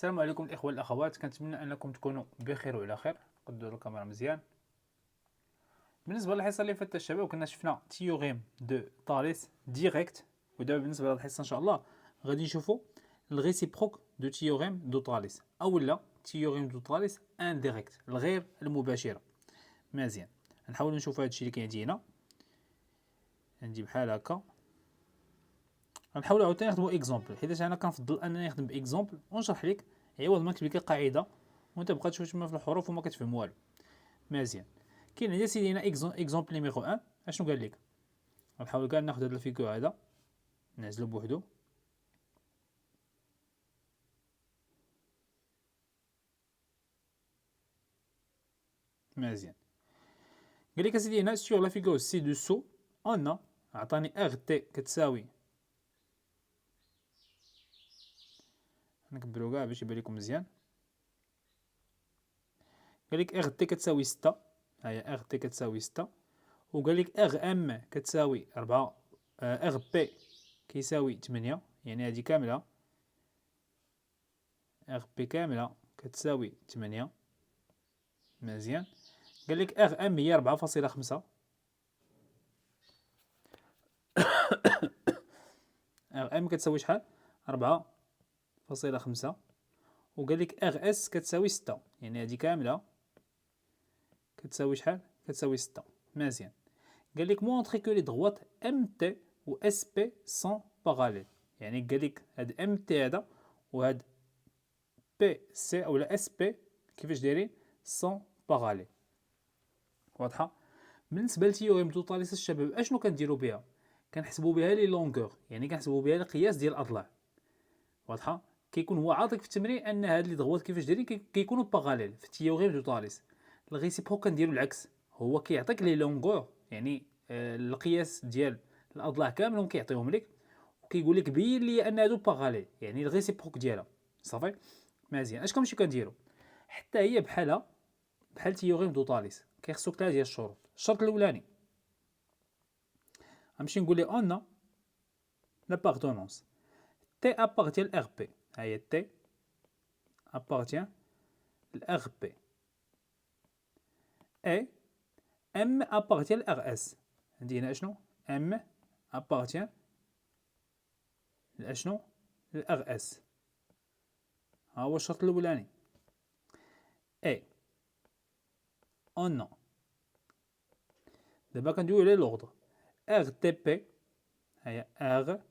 السلام عليكم الاخوه والاخوات، كنتمنى انكم تكونوا بخير وعلى خير. قدروا الكاميرا مزيان. بالنسبه للحصه اللي فاتت الشباب كنا شفنا تيوريم دو طاليس ديريكت، ودابا بالنسبه لهاد الحصه ان شاء الله غادي نشوفوا الريسيبروك دو تيوريم دو طاليس اولا تيوريم دو طاليس انديريكت الغير المباشره. مزيان، نحاول نشوف هادشي اللي كاين عندنا. ندي بحال هكا، غنحاولوا عاوتاني نخدموا اكزومبل، حيت انا كنفضل انني نخدم باكزومبل ونشرح لك عوض ما نكتب لك القاعده وانت بقى تشوف تما في الحروف وما كتفهم والو. مزيان، كاين عندنا سيدي هنا اكزومبل نيميرو 1. اشنو قال لك؟ غنحاول كاع ناخذ هذا الفيكو هذا نعزلو بوحدو. مزيان، قال لك اسيدي هنا سيغ لا فيكو سي دوسو انا عطاني ار تي كتساوي، نكبرو كاع باش يبان لكم مزيان. قال لك ار تي كتساوي 6، هيا ار تي كتساوي 6، وقال لك ار ام كتساوي 4، ار بي كيساوي 8، يعني هذه كامله ار بي كامله كتساوي 8. مزيان، قال لك ار ام هي 4.5، ار ام كتساوي شحال؟ 4.5. وقال لك ار اس كتساوي 6، يعني هذه كامله كتساوي شحال؟ كتساوي 6. مزيان، قال لك مونطري كو لي دغوات ام تي و اس بي سون باراليل، يعني قال لك هاد ام تي هذا وهاد بي سي اولا اس بي كيفاش دايرين سون باراليل. واضحه؟ بالنسبه لتيوريم دو طاليس الشباب اشنو كنديروا بها؟ كنحسبوا بها لي لونغور، يعني كنحسبوا بها القياس ديال الاضلاع. واضحه؟ كيكون هو عاطيك في التمرين ان هاد لي دغوات كيفاش دايرين كيكونوا باراليل في تيوريم دو طاليس. الريسيبروك كنديروا العكس، هو كيعطيك لي لونغور، يعني القياس ديال الاضلاع كاملهم كيعطيهم لك، وكيقول لك بين لي ان هادو باراليل، يعني الريسيبروك ديالها. صافي. مزيان، اش كنمشيو كنديروا حتى هي بحالها بحال تيوريم دو طاليس، كيخصوك 3 ديال الشروط. الشرط الاولاني غنمشي نقول لي اون لابارتونونس تي ابارتيان ار بي، هي تي ابارتيان ار بي اي ام ابارتيان ار اس. عندي هنا اشنو؟ ام ابارتيان لاشنو؟ الار اس. ها هو الشرط الاولاني. اي اون دابا كندويو على لوردر ار تي بي، هي ار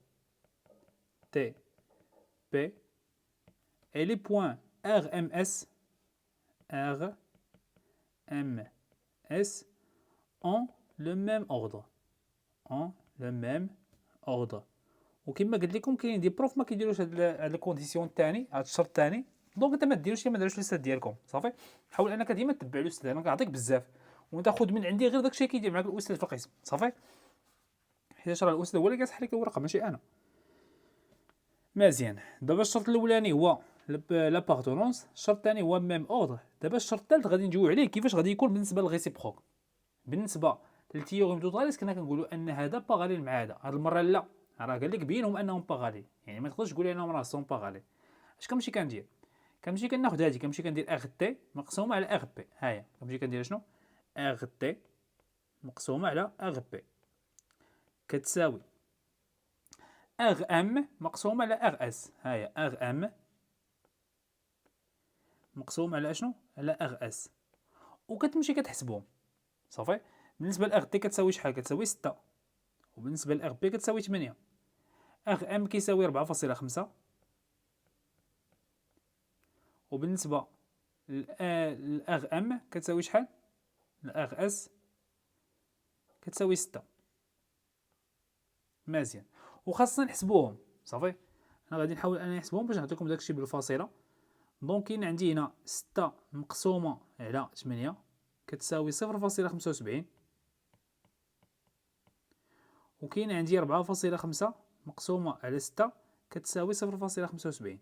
تي بي et les points RMS ont le même ordre. ont le même ordre. وكما قلت لكم كاين دي بروف ما كيديروش هاد الكونديسيون الثاني، هاد الشرط الثاني، دونك انت ما ديروش ما داروش الاستاذ ديالكم. صافي، حاول انك ديما تتبع الاستاذ، انا كنعطيك بزاف وانت خذ من عندي غير داكشي كيدير معاك الاستاذ في القسم. صافي، حيت راه الاستاذ هو اللي كيصحح لك الورقه ماشي انا. مزيان، دابا الشرط الاولاني هو لابارتونونس، الشرط الثاني هو ميم اوردر. دابا الشرط الثالث غادي نجيو عليه كيفاش غادي يكون بالنسبه للريسيبروك. بالنسبه للتيوريم دو طاليس كنا كنقولوا ان هذا باغاليل مع هذا، هاد المره لا، راه قال لك بينهم انهم باغاليل، يعني ما تقدرش تقول انهم راه سون باغاليل. اش كنمشي كندير؟ كنمشي كناخذ هادي، كنمشي كندير ار تي مقسومه على ار بي. هاهي كنمشي كندير شنو؟ ار تي مقسومه على ار بي كتساوي ار ام مقسومه على ار اس. هاهي ار ام مقسوم على شنو؟ على ار اس، وكتمشي كتحسبهم. صافي، بالنسبه لار تي كتساوي شحال؟ كتساوي 6، وبالنسبه لار بي كتساوي 8. ار ام كيساوي 4.5، وبالنسبه لار ام كتساوي شحال؟ الار اس كتساوي 6. مزيان، وخاصنا نحسبوهم. صافي، انا غادي نحاول انا نحسبهم باش نعطيكم داكشي بالفاصله. دونك كاين عندي هنا 6 مقسومه على 8 كتساوي 0.75، وكاين عندي 4.5 مقسومه على 6 كتساوي 0.75.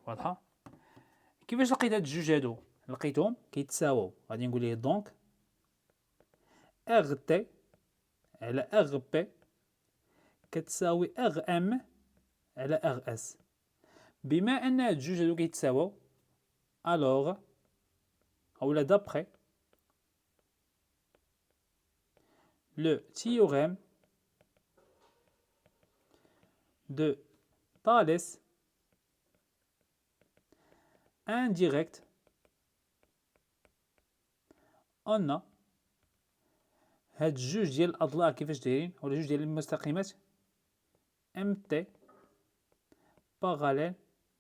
واضحه؟ كيفاش لقيت هاد الجوج هادو؟ لقيتهم كيتساووا، غادي نقول ليه دونك ار تي على ار بي كتساوي ار ام على ار اس. بما ان هاد الجوج هادو كيتساواو الوغ اولا دابخي لو تيوريم دو تاليس indirect ان هاد الجوج ديال الاضلاع كيفاش دايرين ولا جوج ديال المستقيمات ام تي باراليل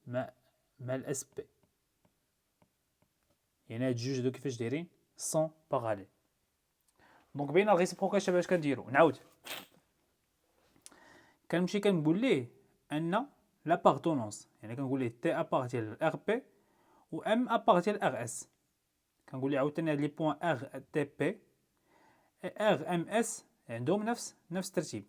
مع الاس بي، يعني هاد الجوج هادو كيفاش دايرين سون باراليل. دونك بين الريسيبروكال شباب اش كنديرو؟ نعاود كنمشي كنقول ليه ان لابارتونونس، يعني كنقول ليه تي ابارتي لار بي و ام ابارتي لار اس. كنقول ليه عاوتاني هاد لي بوين ار تي بي ار ام اس عندهم نفس الترتيب،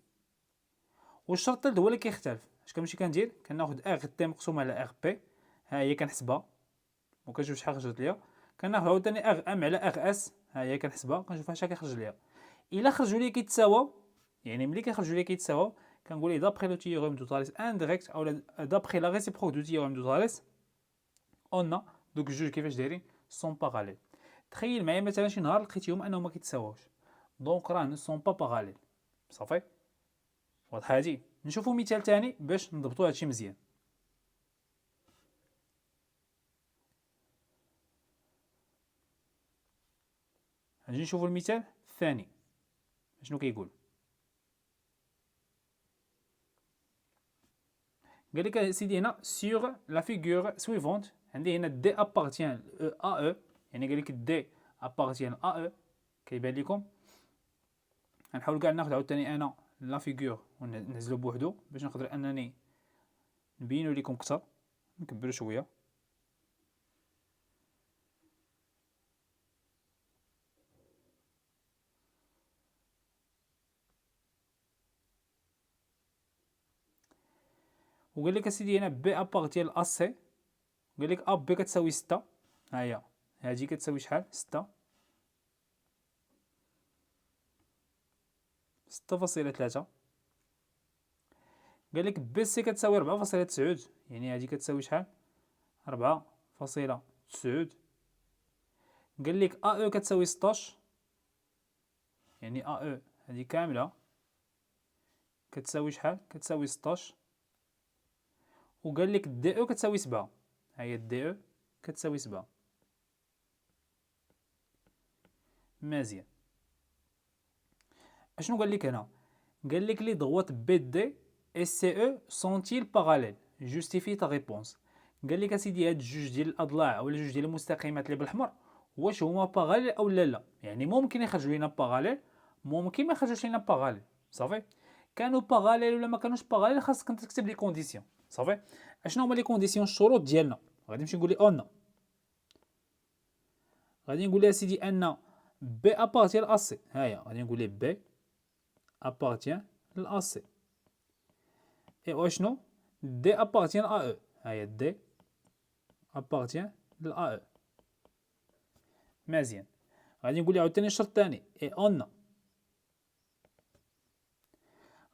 والشرط الثالث هو اللي كيختلف. اش كنمشي كندير؟ كناخذ ار تي مقسومه على ار بي، ها هي كنحسبها وكنشوف شحال خرجت ليا. كناخذ عاوتاني ار ام على ار اس، ها هي كنحسبها كنشوف شحال كيخرج ليا. الا خرجوا لي كيتساواو، يعني ملي كيخرجوا لي كيتساواو كنقول ليه دابخي لو تيوريم دو تاليس انديريكت او دابخي لا ريسيبروك دو تيوريم دو تاليس اون دوك الجوج كيفاش دايرين سون باراليل. تخيل معايا مثلا شي نهار لقيتيهم انهم ما كيتساواوش، دونك راه سون با باراليل. صافي واضحه هادي. نشوفوا مثال ثاني باش نضبطوا هادشي مزيان. نجي نشوفوا المثال الثاني شنو كيقول. قال لك سيدي هنا سيغ لا فيغور سويفونت، عندي هنا دي ابارتيان ا او، يعني قال لك دي ابارتيان ا او. كيبان لكم غنحاول كاع ناخذ عاوتاني انا لا فيغور ونهزلو بوحدو باش نقدر انني نبينو لكم اكثر. نكبرو شويه. وقال لك اسيدي هنا بي ابارتيان ا سي، قال لك ا بي كتساوي 6، ها هي هادي كتساوي شحال؟ 6 6.3. قال لك بي سي كتساوي 4.9، يعني هادي كتساوي شحال؟ 4.9. قال لك ا او كتساوي 16، يعني ا او هادي كامله كتساوي شحال؟ كتساوي 16. وقال لك دي او كتساوي 7، ها هي دي او كتساوي 7. مزيان. اشنو قال لك هنا؟ قال لك لي ضغوط بي دي et CE sont-ils parallèles؟ justifie ta réponse. قال لك اسيدي هاد جوج ديال الاضلاع ولا جوج ديال المستقيمات اللي بالحمر واش هما باراليل او لا؟ يعني ممكن يخرجوا لينا باراليل، ممكن ما يخرجوش لينا باراليل. صافي كانوا باراليل ولا ما كانوش باراليل خاصك انت تكتب لي كونديسيون. صافي اشنو هما لي كونديسيون؟ الشروط ديالنا غادي نمشي نقول لي اون، غادي نقول لها سيدي ان بي ابارتيان ا سي، ها هي غادي نقول ليه بي ابارتيان لا سي اي واشنو دي ابارتيان ا او، ها هي دي ابارتيان ل ا او. مزيان. غادي نقول لها عاوتاني الشرط الثاني اي اون،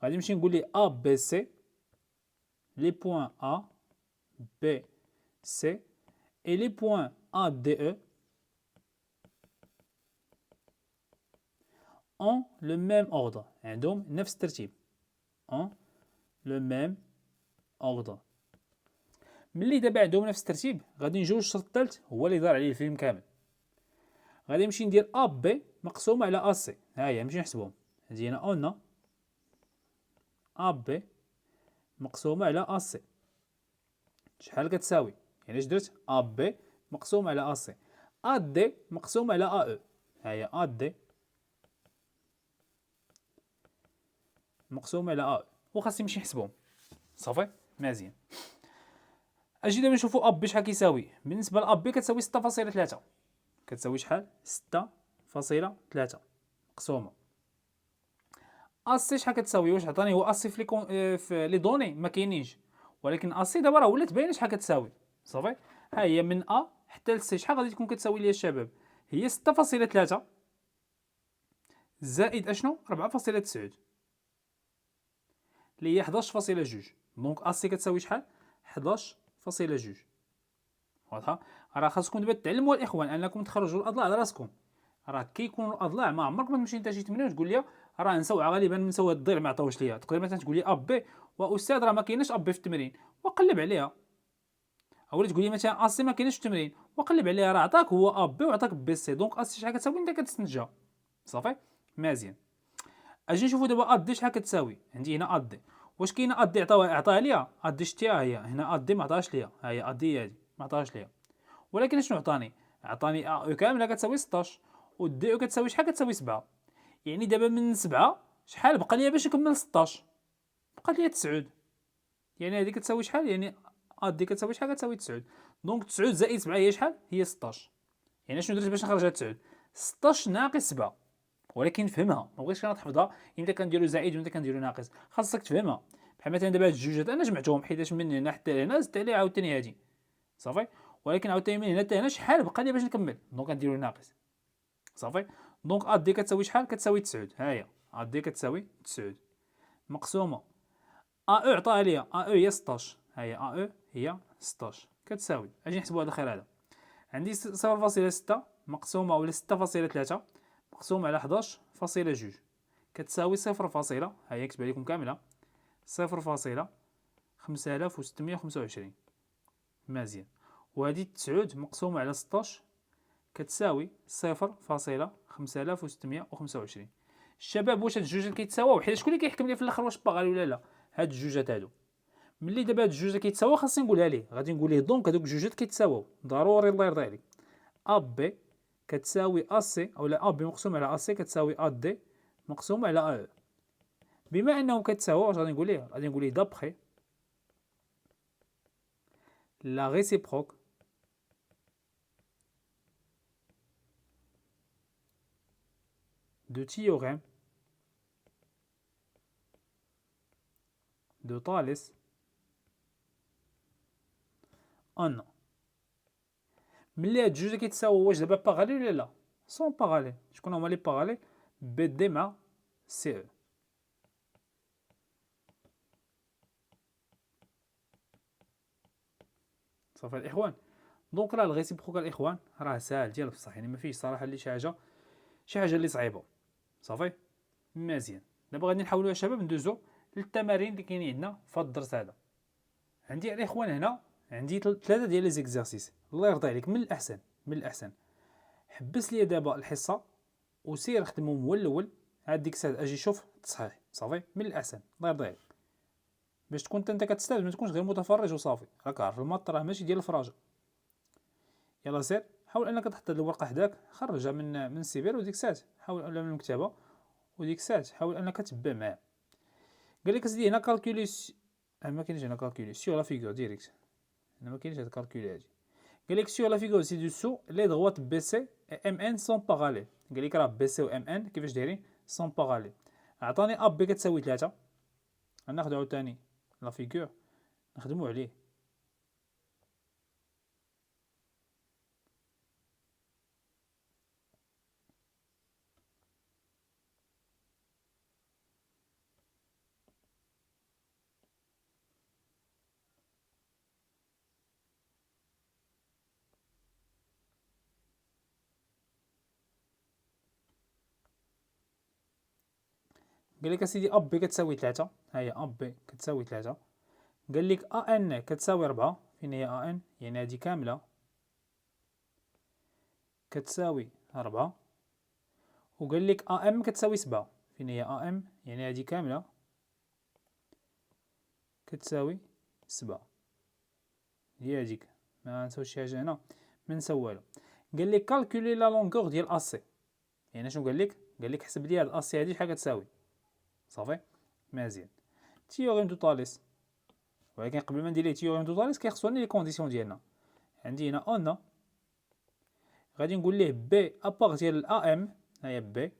غادي نمشي نقول لي ا بي سي لي بوين ا بي سي اي لي بوين ا دي او ont le même ordre، عندهم نفس الترتيب ont le même ordre. ملي دابا عندهم نفس الترتيب غادي نجيو للشرط الثالث هو اللي دار عليه الفيلم كامل. غادي نمشي ندير ا بي مقسومه على ا سي، ها هي نمشي نحسبهم. هادي هنا اون ا بي مقسومه على ا سي شحال كتساوي؟ يعني اش درت؟ ا بي مقسوم على ا سي. ا دي مقسوم على ا او، ها هي ا دي مقسوم على ا او، وخاصني نمشي نحسبهم. صافي مزيان. اجي دابا نشوفوا ا بي شحال كيساوي. بالنسبه ل ا بي كتساوي 6.3، كتساوي شحال؟ 6.3 مقسومه. ا سي شحال كتساوي؟ واش عطاني هو ا سي في لي دوني؟ ما كاينينش، ولكن ا سي دابا راه ولات باينه شحال كتساوي. صافي ها هي من ا حتى ل سي شحال غادي تكون كتساوي ليا الشباب؟ هي 6.3 زائد اشنو؟ 4.9 اللي هي 11.2. دونك ا سي كتساوي شحال؟ 11.2. فاصلة جوج. واضحة؟ راه خاصكم دابا تعلموا الاخوان انكم تخرجوا الاضلاع على راسكم. راه كيكونوا الاضلاع ما عمرك ما تمشي انت شي تمرين وتقول لي راه نساو غالبا نساو هاد الضلع ما عطاوش ليا. تقدر مثلا تقول لي ا بي واستاذ راه ما كايناش ا بي في التمرين وقلب عليها، اولا تقول لي مثلا ا سي ما كايناش في التمرين وقلب عليها، راه عطاك هو ا بي وعطاك بي سي، دونك ا سي شحال كتساوي انت كتستنتجها. صافي مزيان. اجي نشوفوا دابا ا دي شحال كتساوي. عندي هنا ا دي، واش كاينه ا دي عطاها ليا؟ ا دي شتيها هي هنا، ا دي ما عطاهاش ليا، ها هي ا دي هادي ما عطاهاش ليا. ولكن شنو عطاني؟ عطاني ا او كامله كتساوي 16 و دي او كتساوي شحال؟ كتساوي 7. يعني دابا من 7 شحال بقى ليا باش نكمل 16؟ بقى ليا 9. يعني هذه كتساوي شحال؟ يعني ا دي كتساوي شحال؟ كتساوي 9. دونك 9 زائد 7 هي شحال؟ هي 16. يعني شنو درت باش نخرج هاد 9؟ 16 ناقص 7. ولكن فهمها، ما بغيتش انا تحفظها امتى كنديرو زائد وامتى كنديرو ناقص، خاصك تفهمها. بحال مثلا دابا هاد الجوجات انا جمعتهم حيتاش من هنا حتى هنا زدت عليه عاوتاني هادي صافي. ولكن عاوتاني من هنا حتى هنا شحال بقى لي باش نكمل؟ دونك غنديرو ناقص. صافي. دونك ا دي كتساوي شحال؟ كتساوي 9. ها هي ا دي كتساوي 9 مقسومه ا او عطاها ليا، ا او هي 16، ها هي ا او هي 16 كتساوي. اجي نحسبوا هذا الخير هذا. عندي 0.6 مقسومه ولا 6.3 مقسوم على 11.2 كتساوي 0. ها هي كتبها لكم كامله 0.5625. مزيان. وهذه 9 مقسومه على 16 كتساوي 0.5625. الشباب واش هاد الجوج كيتساواو؟ حيت شكون اللي كيحكم لي في الاخر واش باغالي ولا لا؟ هاد الجوجات هادو. ملي دابا هاد الجوج كيتساواو خاصني نقولها ليه، غادي نقول ليه دونك هادوك الجوجات كيتساواو ضروري الله يرضي عليك. ا بي كتساوي ا سي، اولا ا بي مقسوم على ا سي كتساوي ا دي مقسوم على ا او. بما انهم كيتساواو اش غادي نقول ليه؟ غادي نقول ليه دابخي لا ريسيبروك دو تيوريم دو طالس ان. ملي هاد الجوج كيتساواو واش دابا باغالي ولا لا؟ سون باغالي. شكون هما لي باغالي؟ بي دي مع سي او. صافي الاخوان. دونك راه الريسيبروك الاخوان راه ساهل ديال بصح، يعني ما فيش صراحه اللي شي حاجه اللي صعيبه. صافي مزيان. دابا غادي نحاولوا يا شباب ندوزو للتمارين اللي كاينين عندنا في هذا الدرس هذا. عندي الاخوان هنا عندي ثلاثه ديال لي زيكزارسيس. الله يرضي عليك من الاحسن من الاحسن حبس لي دابا الحصه وسير خدمهم هو الاول، عاد ديك الساعه اجي شوف التصحيح. صافي من الاحسن الله يرضي عليك باش تكون انت كتستافد، ما تكونش غير متفرج وصافي. راك عارف الماط راه ماشي ديال الفراجه. يلا سير حاول انك تحط هاد الورقه حداك، خرجها من السيبر وديك الساعه حاول ولا من المكتبه وديك الساعه حاول انك تبع معايا. قال لك اسيدي هنا كالكولي ما كاينش هنا كالكولي سيغ لا فيغور ديريكت. هنا ما كاينش هاد كالكولي هادي. قال لك سيغ لا فيغور سي دوسو لي دغوات بي سي ام ان سون باراليل. قال لك راه بي سي و ام ان كيفاش دايرين سون باراليل. عطاني ا بي كتساوي 3. غناخدو عاوتاني لا فيغور نخدمو عليه. قال لك اسيدي ا بي كتساوي 3، ها هي ا بي كتساوي 3. قال لك ا ان كتساوي 4، فين هي ا ان؟ يعني هادي كامله كتساوي 4. وقال لك ا ام كتساوي 7، فين هي ا ام؟ يعني هادي كامله كتساوي 7. هي هاديك، ما نساوش شي حاجه هنا، ما نساو والو. قال لك كالكولي لا لونغور ديال ا سي. يعني شنو قال لك؟ قال لك حسب لي هاد ا سي هادي شحال كتساوي. صافي مزيان. تيوريم دو طاليس. ولكن قبل ما ندير ليه تيوريم دو طاليس كيخصوني لي كونديسيون ديالنا. عندي هنا اون غادي نقول ليه بي ابارتيان لا ام، هي بي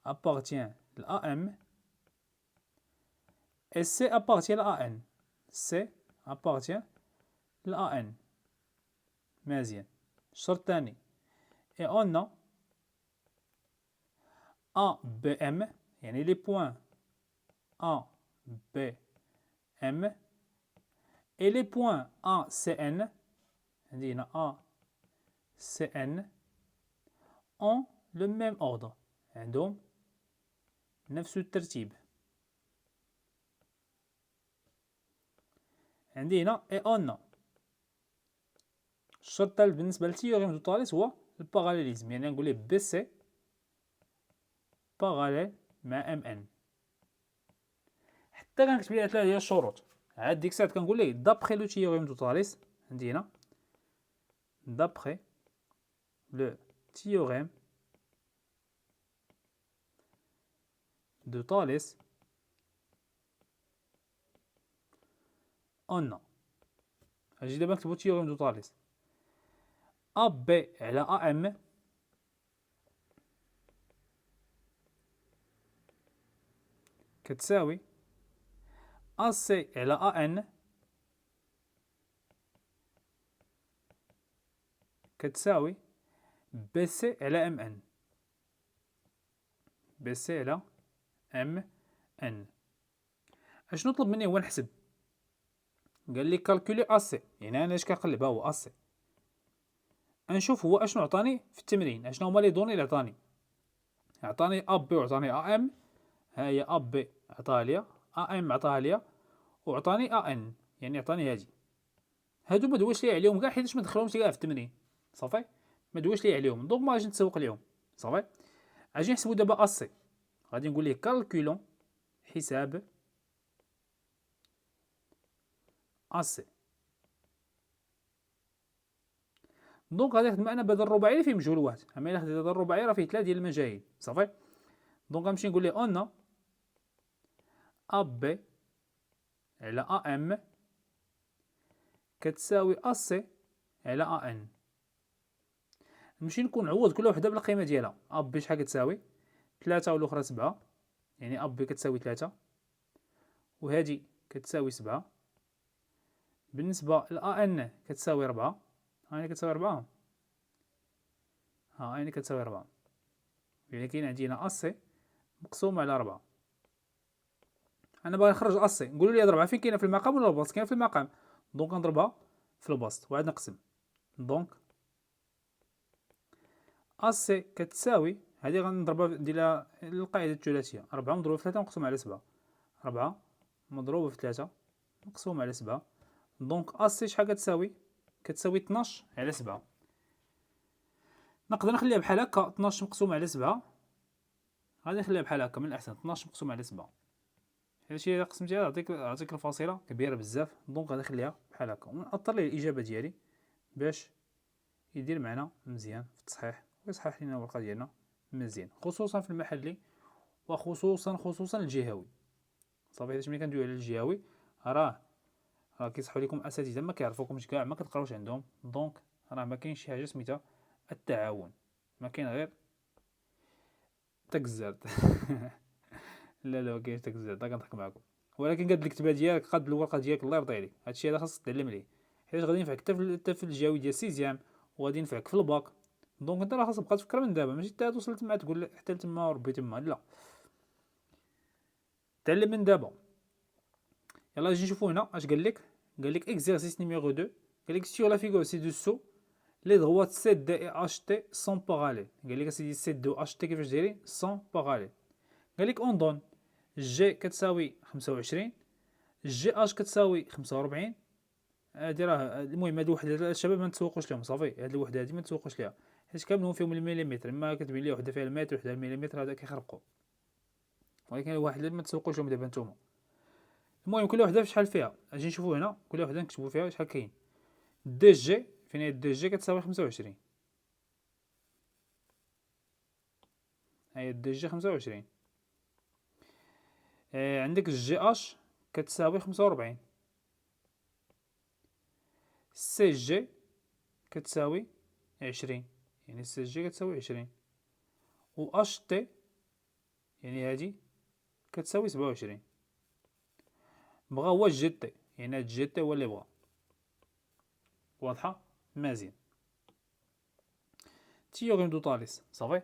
appartient à AM et C appartient à AN. C appartient à AN. مزيان. الشرط الثاني et on a A B M يعني les points A B M et les points A, C, N, عندي هنا A, C, N ont le même ordre. عندهم نفس الترتيب. عندي هنا et on. الشرط بالنسبة للتيوريم دو طاليس هو الباراليليزم، يعني نقول ليه بي سي باراليل مع ام ان. حتى كنكتب ليه ثلاثة ديال الشروط، عاد ديك الساعة كنقول ليه دابخي لو تيوريم دو طاليس. عندي هنا دابخي لو تيوريم دو طاليس on. اجي دابا نكتبو تيوريم دو طاليس. ا بي على ا ام كتساوي ا سي على ا ان كتساوي بي سي على ام ان. بي سي على ام ان. اش نطلب مني هو نحسب. قال لي كالكولي ا سي، يعني انا اش كنقلب ها هو ا سي. نشوف هو اشنو عطاني في التمرين، اشنو هما لي دوني اللي عطاني. عطاني ا بي وعطاني ا ام. ها هي ا بي عطاها ليا، ا ام عطاها ليا، وعطاني ا ان، يعني عطاني هادي. هادو ما دويش ليا عليهم كاع حيتاش ما دخلهمش كاع في التمرين. صافي، ما دويش ليا عليهم، دونك ما غاديش نتسوق ليهم. صافي، اجي نحسبو دابا ا سي. غادي نقول ليه كالكولون حساب ا سي. دونك غادي نخدم انا بهذا الرباعي اللي فيه مجهول واحد، اما الا خديت هذا الرباعي راه فيه 3 ديال المجاهيل. صافي، دونك غنمشي نقول ليه اون ا بي على ا ام كتساوي ا سي على ا ان. نمشي نكون نعوض كل وحده بالقيمه ديالها. ا بي شحال كتساوي 3 والاخرى 7، يعني ا بي كتساوي 3 وهادي كتساوي 7. بالنسبه ل ان كتساوي 4، هاني كتساوي 4، ها هاني كتساوي 4، يعني كاين عندي هنا ا سي مقسوم على 4. انا باغي نخرج ا سي، نقولوا لي هاد 4 فين كاينه، في المقام ولا البسط؟ كاينه في المقام، دونك نضربها في البسط وعاد نقسم. دونك ا سي كتساوي، هادي غنضربها نديرها القاعده الثلاثيه، 4 مضروبه في 3 مقسوم على 7، 4 مضروبه في 3 مقسوم على 7. دونك ا سي شحال كتساوي؟ كتساوي 12 على 7. نقدر نخليها بحال هكا، 12 مقسوم على 7. غادي نخليها بحال هكا من الاحسن، 12 مقسوم على 7. هادشي الا قسمتيها تعطيك الفاصله كبيره بزاف، دونك غادي نخليها بحال هكا ونأطر ليه الاجابه ديالي باش يدير معنا مزيان في التصحيح ويصحح لنا الورقه ديالنا مزيان، خصوصا في المحلي وخصوصا الجهوي. صافي، حيت ملي كندويو على الجهوي راه كيصحوا لكم اساتذه ما كيعرفوكمش كاع، ما كتقراوش عندهم، دونك راه ما كاينش شي حاجه سميتها التعاون، ما كاين غير تكزرت. لا لا، ما كاينش تكزرت، كنضحك معكم. ولكن قد الكتابه ديالك قد الورقه ديالك الله يرضي عليك، هادشي هذا خاصك تعلم ليه، حيت غادي ينفعك حتى في الجهوي ديال سيزيام، وغادي ينفعك في الباك. دونك انت راه خاصك تبقى تفكر من دابا، ماشي حتى وصلت مع تقول حتى لتما وربي تما، لا، تعلم من دابا. يلا نجي نشوفو هنا اش قال لك. قال لك اكزرسيس نيميرو 2. قال لك سور لا فيغور سي دوسو لي droites سي دي اي اش تي سون باراليل. قال لك اسيدي سي دو اش تي كيفاش دايرين سون باراليل. قال لك اون دون جي كتساوي 25، جي اش كتساوي 45. هادي راه المهم هاد الوحده الشباب ما نتسوقوش لهم، صافي هاد الوحده هادي ما نتسوقوش ليها، حيت كاملين فيهم المليمتر، اما كتبين لي وحده فيها المتر وحده المليمتر هذا كيخربقوا، ولكن واحد اللي ما تسوقوش لهم دابا نتوما. المهم كل وحده فشحال فيها، اجي نشوفوا هنا كل وحده نكتبوا فيها شحال كاين. دي جي فين هي دي جي كتساوي 25، هي دي جي 25. عندك الجي اش كتساوي 45، سي جي كتساوي 20، يعني سي جي كتساوي 20، و اش تي يعني هادي كتساوي 27. بغا هو جي تي، يعني هاد جي تي هو اللي بغا. واضحه مزيان. تيوريم دو طاليس صافي.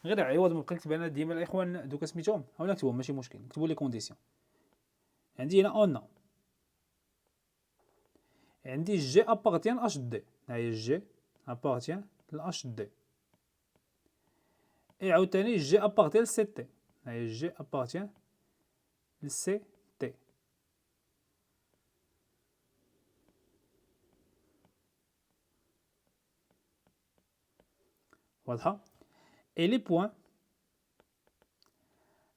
غير عوض ما بقيت نكتب انا ديما الاخوان دوكا سميتهم اولا نكتبهم ماشي مشكل، نكتبوا لي كونديسيون. عندي هنا اون عندي جي ابارتيان اش دي، ها هي جي ابارتيان لاش دي. اي عاوتاني جي ابارتيان لسي تي، ها هي جي ابارتيان لسي تي. واضحة. اي لي بوان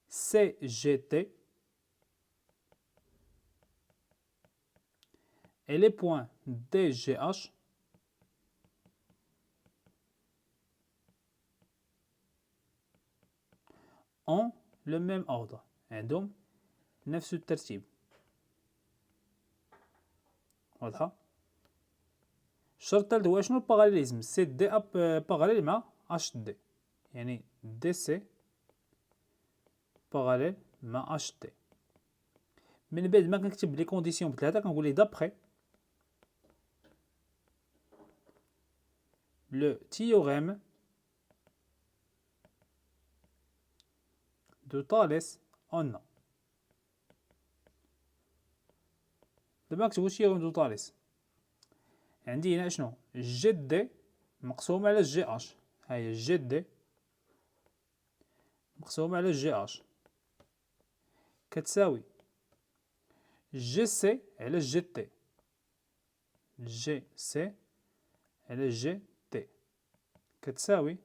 سي جي تي et les points DGH ont le même ordre. عندهم نفس الترتيب. واضحة. الشرط الثالث هو شنو الباراليزم؟ سي دي باراليل مع اش دي، يعني دي سي باراليل مع اش دي. من بعد ما كنكتب لي كونديسيون بثلاثة كنقول ليه دابخي le théorème de Thalès on a. دابا نكتبو théorème de Thalès. عندي هنا شنو؟ جي دي مقسوم على جي اش، ها هي جي دي مقسوم على جي اش كتساوي جي سي على جي تي، جي سي على جي تي كتساوي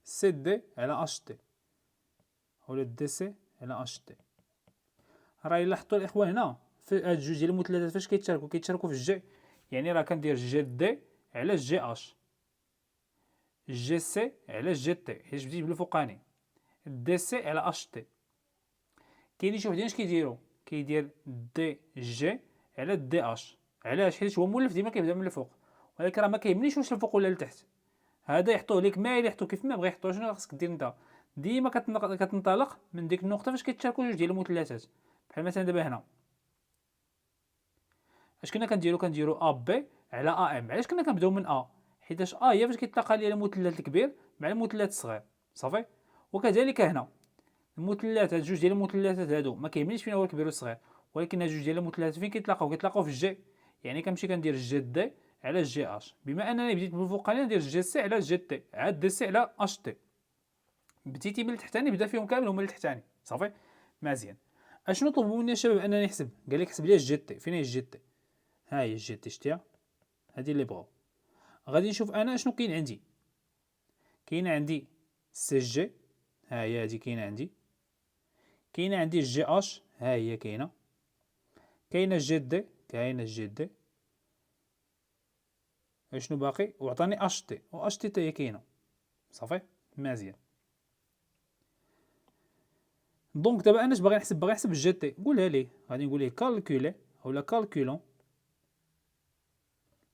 سي دي على اش تي، ولا دي سي على اش تي. راه الا حطوا الاخوان هنا في هاد جوج ديال المثلثات فاش كيتشاركوا في الجي، يعني راه كندير جي دي على جي اش، جي سي على جي تي حيت بديت بالفوقاني، دي سي على اش تي. كاينين شي وحدين اش كيديروا؟ كيدير دي جي على دي اش. علاش؟ حيت هو مولف ديما كيبدا من الفوق، ولكن راه ما كيهمنيش واش الفوق ولا لتحت، هذا يحطوه لك مايل يحطوه كيف ما بغا يحطوه. شنو خاصك دير انت؟ ديما كتنطلق من ديك النقطه فاش كيتشاركوا جوج ديال المثلثات. بحال مثلا دابا هنا اش كنا كنديرو ا بي على ا ام. علاش كنا كنبداو من ا؟ حيتاش ا هي فاش كيتلاقى ليا المثلث الكبير مع المثلث الصغير صافي. وكذلك هنا المثلثات، هاد جوج ديال المثلثات هادو ما كيهمنيش فين هو الكبير والصغير، ولكن هاد جوج ديال المثلثات فين كيتلاقاو في الجي، يعني كنمشي كندير جي دي على جي اش. بما انني بديت بالفوقاني ندير جي سي على جي تي عاد دي سي على اش تي. بديتي من التحتاني بدا فيهم كامل هما التحتاني صافي. مزيان. اشنو طلبوا مني الشباب؟ انني نحسب. قال لك حسب لي الجي تي. فين هي الجي تي؟ ها هي الجي تي شتيها، هادي اللي بغاو. غادي نشوف انا شنو كاين عندي. كاين عندي سي جي، ها هي هادي كاينه عندي. كاينه عندي جي اش، ها هي كاينه. كاينه جي دي، كاينه جي دي. شنو باقي؟ وعطاني اش تي، و اش تي هي كاينه صافي. مزيان. دونك دابا انا اش باغي نحسب؟ باغي نحسب الجي تي. قولها ليه، غادي نقول ليه كالكولي اولا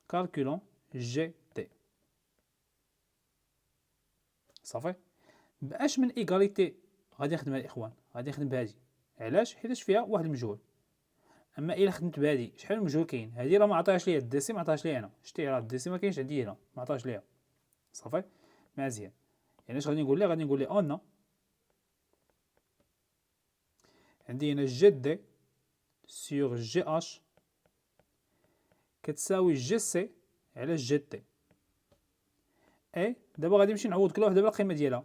كالكولون جي تي صافي. باش من ايغاليتي غادي نخدم الاخوان، غادي نخدم بهادي. علاش؟ حيتاش فيها واحد المجهول. اما الا خدمت بهادي شحال المجهول كاين؟ هادي راه ما عطاهاش ليا الديسي، ما عطاهاش ليا هنا. شتي راه الديسي ما كاينش عندي هنا، ما عطاهاش ليا صافي. مزيان. يعني اش غادي نقول ليه؟ غادي نقول ليه اون عندي هنا جي دي سور جي اش كتساوي جي سي على جي تي. اي دابا غادي نمشي نعوض كل وحده بالقيمه ديالها.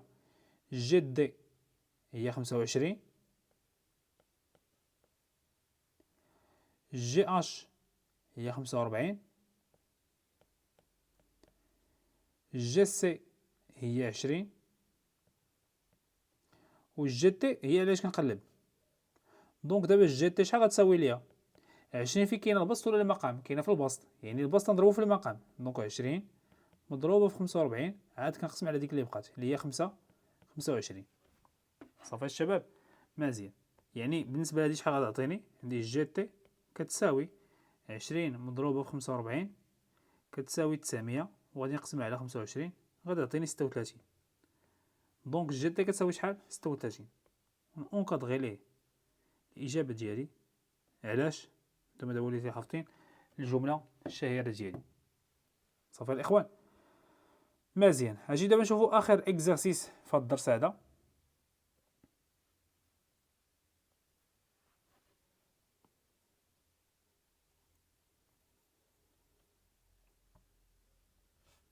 جي دي هي 25، جي اش هي 45، جي سي هي 20، و جي تي هي علاش كنقلب. دونك دابا جي تي شحال غتساوي ليا؟ 20 فين كاين البسط ولا المقام؟ كاينه في البسط، يعني البسط نضربو في المقام. دونك 20 مضروبه في 45 عاد كنقسم على ديك اللي بقات اللي هي 25 صافي الشباب. مزيان. يعني بالنسبه لهادي شحال غتعطيني؟ عندي جي تي كتساوي 20 مضروبه في 45 كتساوي 900، وغادي نقسمها على 25 غادي تعطيني 36. دونك جي تي كتساوي شحال؟ 36. اونكادغي ليه الاجابه ديالي. علاش؟ نتوما دابا وليتي حافظين الجمله الشهيره ديالي صافي الاخوان. مزيان. اجي دابا نشوفو اخر اكزرسيس في هذا الدرس هذا.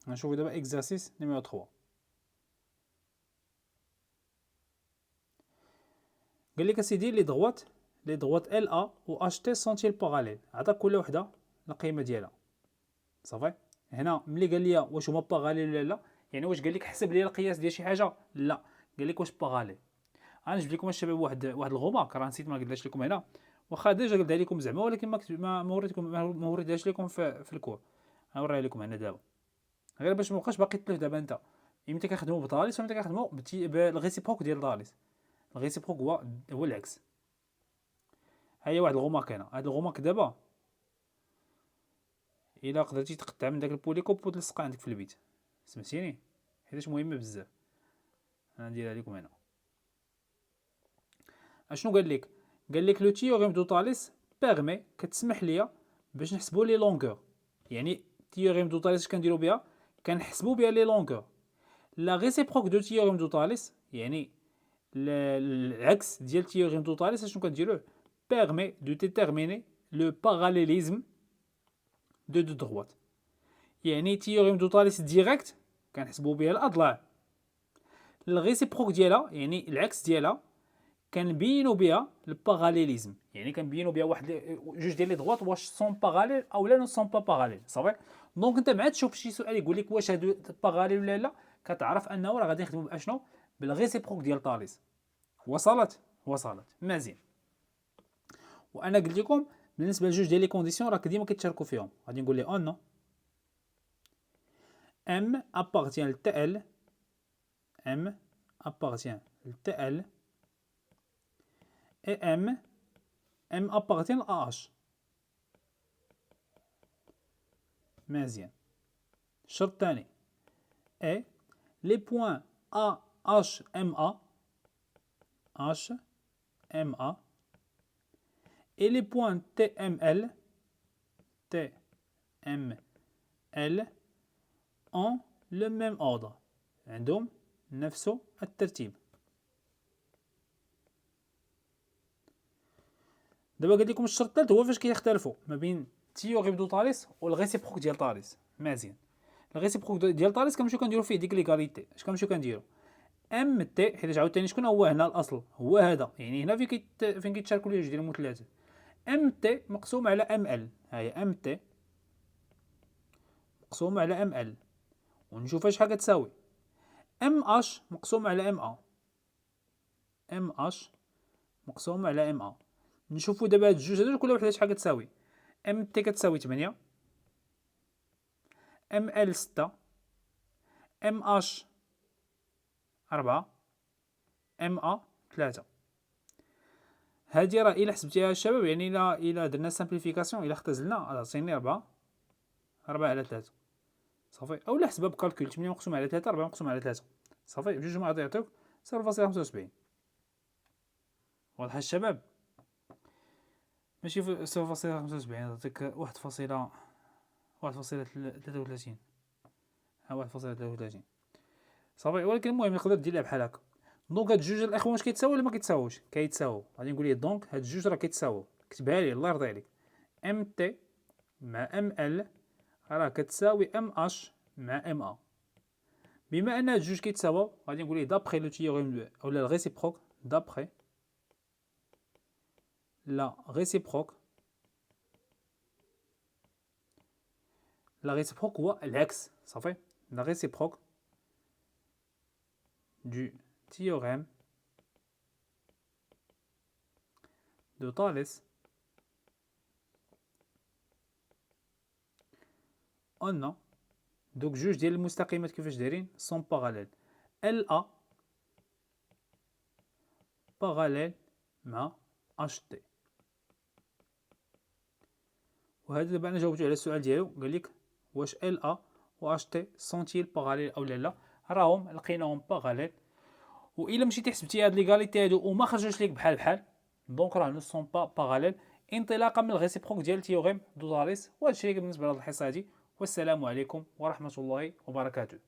غنشوفو دابا اكزرسيس نيميرو 3. قال لك اسيدي لي دغوات ال ا و اش تي سونتيل باراليل، عطاك كل وحده القيمه ديالها. صافي. هنا ملي قال لي واش هما باراليل ولا لا، يعني واش قال لك حسب لي القياس ديال شي حاجه، لا، قال لك واش باراليل. غنجبد لكم الشباب واحد الغومارك، راه نسيت ما قلتهاش لكم هنا، واخا ديجا قلتها لكم زعما، ولكن ما وريتكم، ما وريتهاش لكم في الكور. غنوريها لكم هنا دابا، غير باش ما بقاش باقي تلف. دابا انت امتى كنخدموا بداليس وامتى كنخدموا بالغيسيبروك ديال داليس. الغيسيبروك هو العكس. ها هي واحد الغومارك هنا، هاد الغومارك دابا الا قدرتي تقطع من داك البوليكوب وتلصقها عندك في البيت، سمعتيني، حيتاش مهمه بزاف. انا نديرها لكم هنا. اشنو قال لك؟ قال لك لو تيوريم دو طاليس بيرمي، كتسمح ليا باش نحسبوا لي لونغور. يعني تيوريم دو طاليس كنديروا بها، كنحسبوا بها لي لونغور. لا ريسيبروك دو تيوريم دو طاليس، يعني العكس ديال تيوريم دو طاليس، اشنو كنديروه؟ بيرمي دو ديتيرميني لو باراليليزم دو دروات. يعني تيوريم دو طاليس ديريكت كنحسبوا بها الاضلاع. الريسيبروك ديالها يعني العكس ديالها كنبينوا بها الباراليليزم، يعني كنبينوا بها واحد جوج ديال لي دغوات واش سون باراليل او لا نو سون با باراليل. صافي. دونك انت مع تشوف شي سؤال يقول لك واش هادو باراليل ولا لا، كتعرف انه راه غادي نخدموا باشنو؟ بالريسيبروك ديال طاليس. وصلت مزيان. وانا قلت لكم بالنسبه لجوج ديال لي كونديسيون راك ديما كتشاركوا فيهم. غادي نقول لي او نو ام ابارتيان لتي ال، ام ابارتيان لتي ال et M appartient à H. مزيان. الشرط الثاني et les points A H M A et les points T M L ont le même ordre، عندهم نفس الترتيب. دابا قلت لكم الشرط الثالث هو فاش كيختلفوا ما بين تيوريم دو طاليس والغيسيبروك ديال طاليس. مزيان. الغيسيبروك ديال طاليس كنمشيو كنديرو فيه ديك ليغاليتي. اش كنمشيو كنديرو؟ ام تي، حيت عاوتاني شكون هو هنا الاصل؟ هو هذا، يعني هنا فين كيتشاركوا لي جوج ديال المثلثات. ام تي مقسوم على ام ال، ها هي ام تي مقسوم على ام ال، ونشوف شحال كتساوي. ام اش مقسوم على ام ا، ام اش مقسوم على ام ا. نشوفوا دابا هاد الجوج هادو كل وحده شحال كتساوي. ام تي كتساوي 8، ام ال 6، ام اش 4، ام ا 3. هادي راه الا حسبتيها الشباب، يعني الا درنا سامبليفيكاسيون، الا اختزلنا غتعطيني 4 على 3. صافي. اولا حسبها بكالكول 8 مقسوم على 3، 4 مقسوم على 3. صافي. بجوج ما غادي يعطيوك 0.75. واضحه الشباب؟ ماشي 0.75، تعطيك 1.33. ها 1.33. صافي. ولكن المهم تقدر ديرها بحال هكا. دونك هاد جوج الاخوان واش كيتساووا ولا ما كيتساووش؟ كيتساووا. غادي نقول ليه دونك هاد جوج راه كيتساووا. كتبها لي الله يرضي عليك. ام تي مع ام ال راه كتساوي ام اش مع ام ا. بما ان هاد جوج كيتساووا غادي نقول ليه دابخي لو تيوريم اولا الريسيبروك، دابخي لا ريسيبروك هو العكس. صافي. لا ريسيبروك du théorème de Thalès on دوك جوج ديال المستقيمات كيفاش دايرين سون باراليل. ال ا باراليل مع اش تي. وهذا دابا انا جاوبتو على السؤال ديالو، قال لك واش ال ا و اش تي سونتيل باراليل او لا. راهم لقيناهم باراليل، والا مشيتي حسبتي هاد ليغاليتي هادو وما خرجوش ليك بحال دونك راه نو سون با باراليل، انطلاقا من الريسيبروك ديال تيوريم دو طاليس. وهادشي بالنسبه لهاد الحصه هادي، والسلام عليكم ورحمه الله وبركاته.